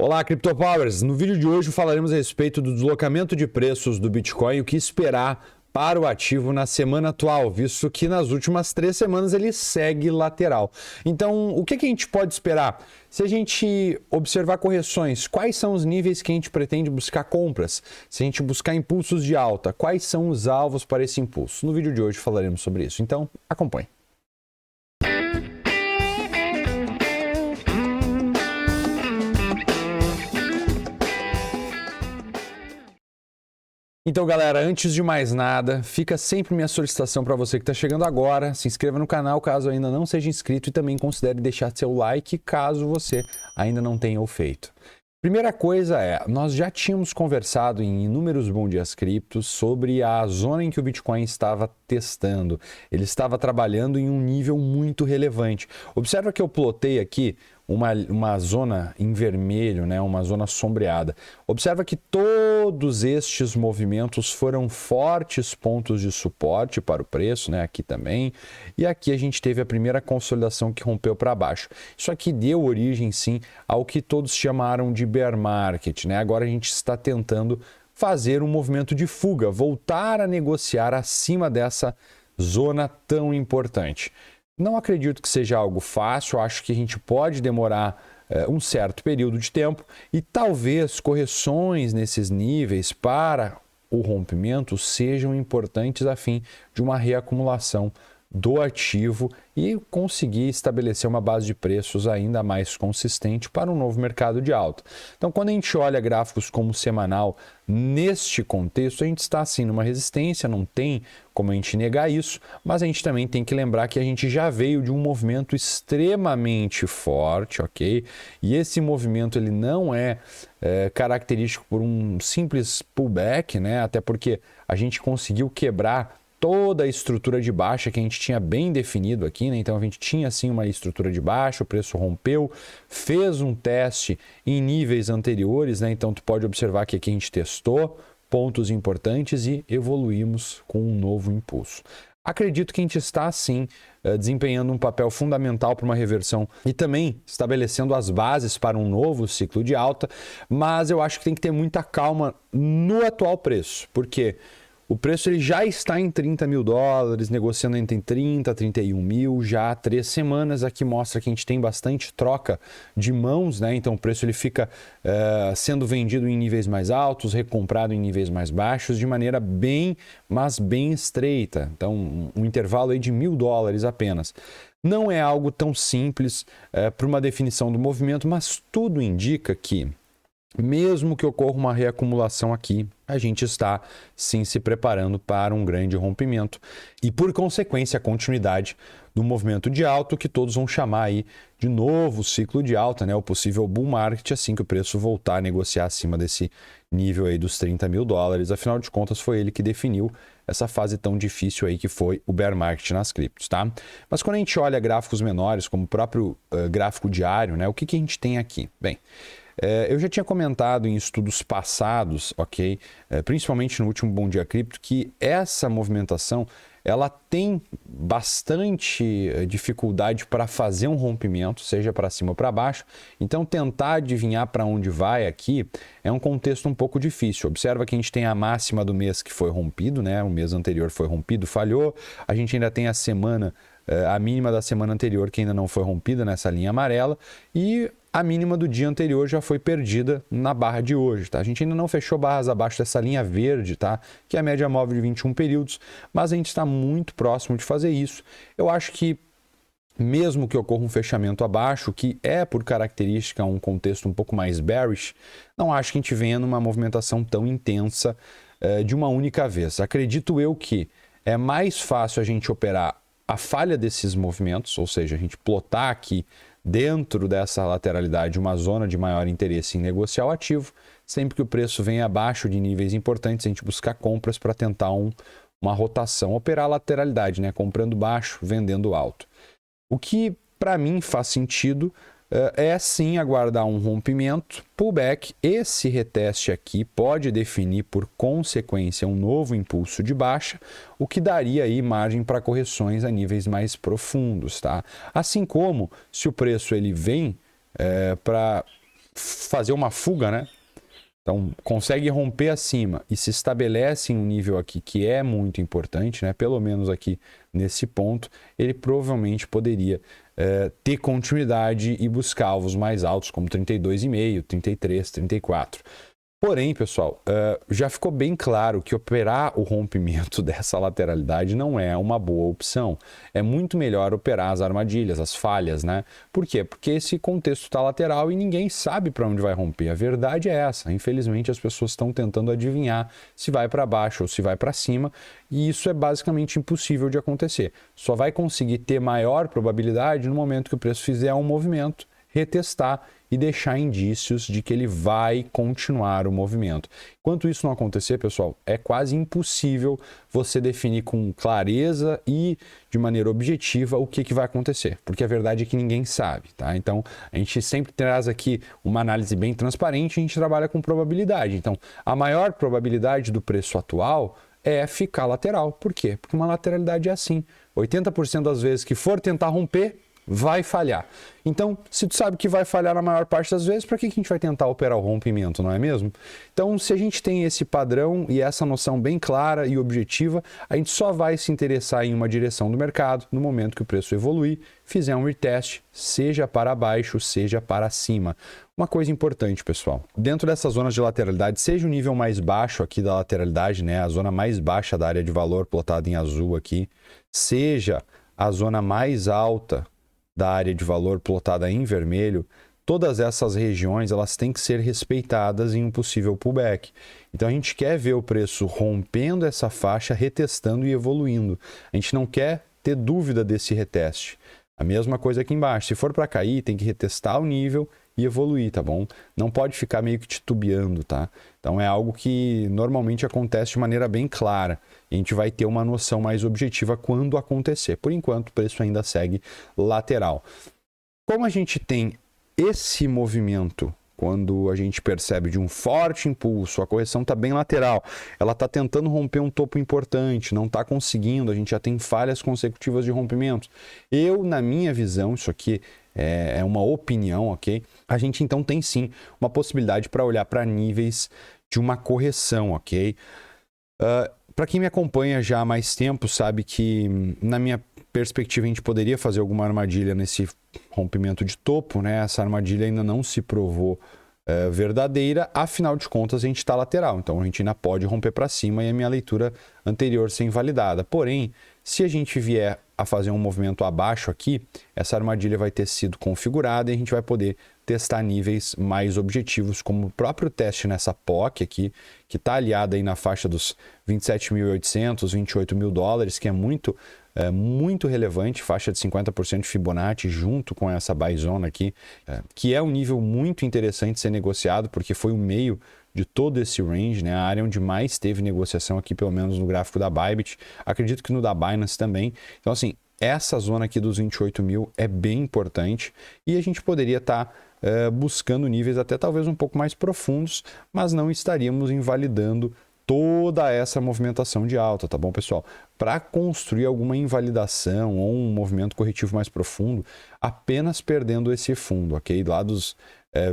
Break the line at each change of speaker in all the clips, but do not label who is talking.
Olá, CryptoPowers! No vídeo de hoje falaremos a respeito do deslocamento de preços do Bitcoin e o que esperar para o ativo na semana atual, visto que nas últimas 3 semanas ele segue lateral. Então, o que a gente pode esperar? Se a gente observar correções, quais são os níveis que a gente pretende buscar compras? Se a gente buscar impulsos de alta, quais são os alvos para esse impulso? No vídeo de hoje falaremos sobre isso, então acompanhe. Então, galera, antes de mais nada, fica sempre minha solicitação para você que está chegando agora, se inscreva no canal caso ainda não seja inscrito e também considere deixar seu like caso você ainda não tenha o feito. Primeira coisa nós já tínhamos conversado em inúmeros Bom Dias Criptos sobre a zona em que o Bitcoin estava testando. Ele estava trabalhando em um nível muito relevante. Observa que eu plotei aqui uma zona em vermelho, né? Uma zona sombreada. Observa que todos estes movimentos foram fortes pontos de suporte para o preço, né? Aqui também. E aqui a gente teve a primeira consolidação que rompeu para baixo. Isso aqui deu origem, sim, ao que todos chamaram de bear market, né? Agora a gente está tentando fazer um movimento de fuga, voltar a negociar acima dessa zona tão importante. Não acredito que seja algo fácil, acho que a gente pode demorar um certo período de tempo e talvez correções nesses níveis para o rompimento sejam importantes a fim de uma reacumulação do ativo e conseguir estabelecer uma base de preços ainda mais consistente para um novo mercado de alta. Então, quando a gente olha gráficos como semanal, neste contexto, a gente está assim numa resistência, não tem como a gente negar isso, mas a gente também tem que lembrar que a gente já veio de um movimento extremamente forte, ok? E esse movimento ele não é característico por um simples pullback, né? Até porque a gente conseguiu quebrar toda a estrutura de baixa que a gente tinha bem definido aqui, né? Então a gente tinha assim uma estrutura de baixa, o preço rompeu, fez um teste em níveis anteriores, né? Então tu pode observar que aqui a gente testou pontos importantes e evoluímos com um novo impulso. Acredito que a gente está, sim, desempenhando um papel fundamental para uma reversão e também estabelecendo as bases para um novo ciclo de alta, mas eu acho que tem que ter muita calma no atual preço, porque o preço ele já está em 30 mil dólares, negociando entre 30 e 31 mil já há 3 semanas. Aqui mostra que a gente tem bastante troca de mãos, né? Então o preço ele fica sendo vendido em níveis mais altos, recomprado em níveis mais baixos, de maneira bem, mas bem estreita. Então um intervalo aí de 1.000 dólares apenas. Não é algo tão simples para uma definição do movimento, mas tudo indica que, mesmo que ocorra uma reacumulação aqui, a gente está sim se preparando para um grande rompimento e, por consequência, a continuidade do movimento de alta, que todos vão chamar aí de novo ciclo de alta, né? O possível bull market, assim que o preço voltar a negociar acima desse nível aí dos 30 mil dólares. Afinal de contas, foi ele que definiu essa fase tão difícil aí que foi o bear market nas criptos, tá? Mas quando a gente olha gráficos menores, como o próprio gráfico diário, né? O que a gente tem aqui? Bem, eu já tinha comentado em estudos passados, ok? Principalmente no último Bom Dia Cripto, que essa movimentação ela tem bastante dificuldade para fazer um rompimento, seja para cima ou para baixo. Então, tentar adivinhar para onde vai aqui é um contexto um pouco difícil. Observa que a gente tem a máxima do mês que foi rompido, né? O mês anterior foi rompido, falhou. A gente ainda tem a semana, a mínima da semana anterior que ainda não foi rompida nessa linha amarela e a mínima do dia anterior já foi perdida na barra de hoje, tá? A gente ainda não fechou barras abaixo dessa linha verde, tá? Que é a média móvel de 21 períodos, mas a gente está muito próximo de fazer isso. Eu acho que, mesmo que ocorra um fechamento abaixo, que é por característica um contexto um pouco mais bearish, não acho que a gente venha numa movimentação tão intensa de uma única vez. Acredito eu que é mais fácil a gente operar a falha desses movimentos, ou seja, a gente plotar aqui dentro dessa lateralidade uma zona de maior interesse em negociar o ativo, sempre que o preço vem abaixo de níveis importantes, a gente buscar compras para tentar uma rotação, operar a lateralidade, né? Comprando baixo, vendendo alto. O que para mim faz sentido é sim aguardar um rompimento, pullback. Esse reteste aqui pode definir por consequência um novo impulso de baixa, o que daria aí margem para correções a níveis mais profundos, tá? Assim como se o preço ele vem para fazer uma fuga, né? Então, consegue romper acima e se estabelece em um nível aqui que é muito importante, né? Pelo menos aqui nesse ponto, ele provavelmente poderia ter continuidade e buscar alvos mais altos, como 32,5, 33, 34. Porém, pessoal, já ficou bem claro que operar o rompimento dessa lateralidade não é uma boa opção. É muito melhor operar as armadilhas, as falhas, né? Por quê? Porque esse contexto está lateral e ninguém sabe para onde vai romper. A verdade é essa. Infelizmente, as pessoas estão tentando adivinhar se vai para baixo ou se vai para cima, e isso é basicamente impossível de acontecer. Só vai conseguir ter maior probabilidade no momento que o preço fizer um movimento, retestar e deixar indícios de que ele vai continuar o movimento. Enquanto isso não acontecer, pessoal, é quase impossível você definir com clareza e de maneira objetiva o que vai acontecer, porque a verdade é que ninguém sabe, tá? Então, a gente sempre traz aqui uma análise bem transparente, a gente trabalha com probabilidade. Então, a maior probabilidade do preço atual é ficar lateral. Por quê? Porque uma lateralidade é assim. 80% das vezes que for tentar romper, vai falhar. Então, se tu sabe que vai falhar na maior parte das vezes, para que a gente vai tentar operar o rompimento, não é mesmo? Então, se a gente tem esse padrão e essa noção bem clara e objetiva, a gente só vai se interessar em uma direção do mercado no momento que o preço evoluir, fizer um retest, seja para baixo, seja para cima. Uma coisa importante, pessoal, dentro dessas zonas de lateralidade, seja o nível mais baixo aqui da lateralidade, né, a zona mais baixa da área de valor plotada em azul aqui, seja a zona mais alta da área de valor plotada em vermelho, todas essas regiões elas têm que ser respeitadas em um possível pullback. Então a gente quer ver o preço rompendo essa faixa, retestando e evoluindo. A gente não quer ter dúvida desse reteste. A mesma coisa aqui embaixo. Se for para cair, tem que retestar o nível e evoluir, tá bom? Não pode ficar meio que titubeando, tá? Então é algo que normalmente acontece de maneira bem clara. E a gente vai ter uma noção mais objetiva quando acontecer. Por enquanto, o preço ainda segue lateral. Como a gente tem esse movimento, quando a gente percebe de um forte impulso, a correção está bem lateral, ela está tentando romper um topo importante, não está conseguindo, a gente já tem falhas consecutivas de rompimentos. Eu, na minha visão, isso aqui é uma opinião, ok? A gente então tem sim uma possibilidade para olhar para níveis de uma correção, ok? Para quem me acompanha já há mais tempo, sabe que, na minha perspectiva, a gente poderia fazer alguma armadilha nesse rompimento de topo, né? Essa armadilha ainda não se provou verdadeira, afinal de contas a gente está lateral, então a gente ainda pode romper para cima e a minha leitura anterior ser invalidada. Porém, se a gente vier a fazer um movimento abaixo aqui, essa armadilha vai ter sido configurada e a gente vai poder testar níveis mais objetivos, como o próprio teste nessa POC aqui, que está aliada aí na faixa dos 27.800, 28 mil dólares, que é muito relevante, faixa de 50% de Fibonacci junto com essa buy zone aqui, que é um nível muito interessante de ser negociado, porque foi o meio de todo esse range, né? A área onde mais teve negociação aqui, pelo menos no gráfico da Bybit, acredito que no da Binance também. Então, assim, essa zona aqui dos 28 mil é bem importante e a gente poderia estar buscando níveis até talvez um pouco mais profundos, mas não estaríamos invalidando toda essa movimentação de alta, tá bom, pessoal? Para construir alguma invalidação ou um movimento corretivo mais profundo, apenas perdendo esse fundo, ok? Lá dos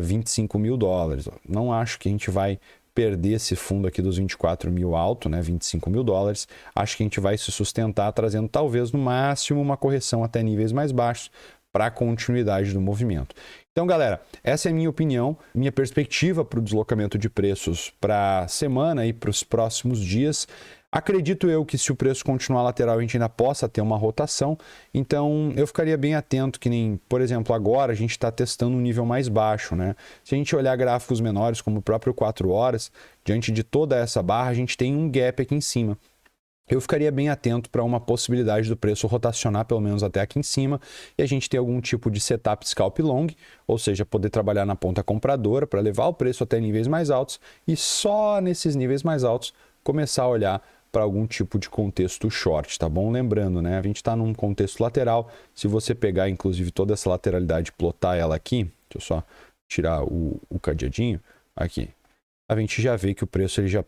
25 mil dólares. Não acho que a gente vai perder esse fundo aqui dos 24 mil alto, né? 25 mil dólares. Acho que a gente vai se sustentar trazendo talvez no máximo uma correção até níveis mais baixos para a continuidade do movimento. Então, galera, essa é a minha opinião, minha perspectiva para o deslocamento de preços para a semana e para os próximos dias. Acredito eu que se o preço continuar lateral, a gente ainda possa ter uma rotação. Então, eu ficaria bem atento que nem, por exemplo, agora a gente está testando um nível mais baixo, né? Se a gente olhar gráficos menores, como o próprio 4 horas, diante de toda essa barra, a gente tem um gap aqui em cima. Eu ficaria bem atento para uma possibilidade do preço rotacionar pelo menos até aqui em cima e a gente ter algum tipo de setup scalp long, ou seja, poder trabalhar na ponta compradora para levar o preço até níveis mais altos e só nesses níveis mais altos começar a olhar para algum tipo de contexto short, tá bom? Lembrando, né? A gente está num contexto lateral, se você pegar inclusive toda essa lateralidade e plotar ela aqui, deixa eu só tirar o cadeadinho aqui. A gente já vê que o preço ele já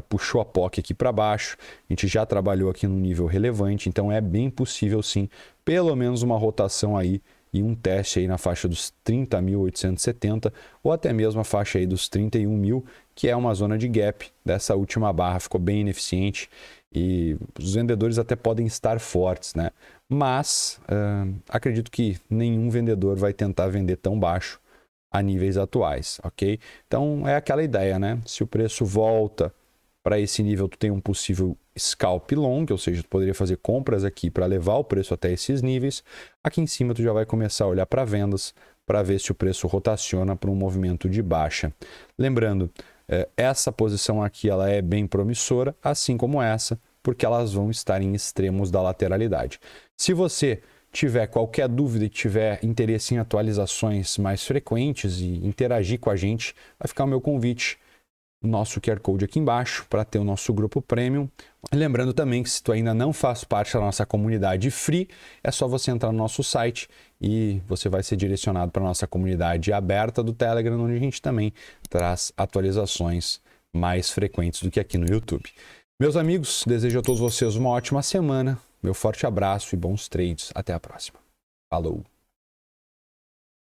puxou a POC aqui para baixo, a gente já trabalhou aqui num nível relevante, então é bem possível sim, pelo menos uma rotação aí e um teste aí na faixa dos 30.870 ou até mesmo a faixa aí dos 31.000, que é uma zona de gap dessa última barra, ficou bem ineficiente e os vendedores até podem estar fortes, né? Mas acredito que nenhum vendedor vai tentar vender tão baixo a níveis atuais, ok? Então é aquela ideia, né? Se o preço volta para esse nível, tu tem um possível scalp long, ou seja, tu poderia fazer compras aqui para levar o preço até esses níveis. Aqui em cima tu já vai começar a olhar para vendas para ver se o preço rotaciona para um movimento de baixa. Lembrando, essa posição aqui ela é bem promissora, assim como essa, porque elas vão estar em extremos da lateralidade. Se você tiver qualquer dúvida e tiver interesse em atualizações mais frequentes e interagir com a gente, vai ficar o meu convite, nosso QR Code aqui embaixo, para ter o nosso grupo Premium. Lembrando também que se tu ainda não faz parte da nossa comunidade free, é só você entrar no nosso site e você vai ser direcionado para a nossa comunidade aberta do Telegram, onde a gente também traz atualizações mais frequentes do que aqui no YouTube. Meus amigos, desejo a todos vocês uma ótima semana. Meu forte abraço e bons trades. Até a próxima. Falou!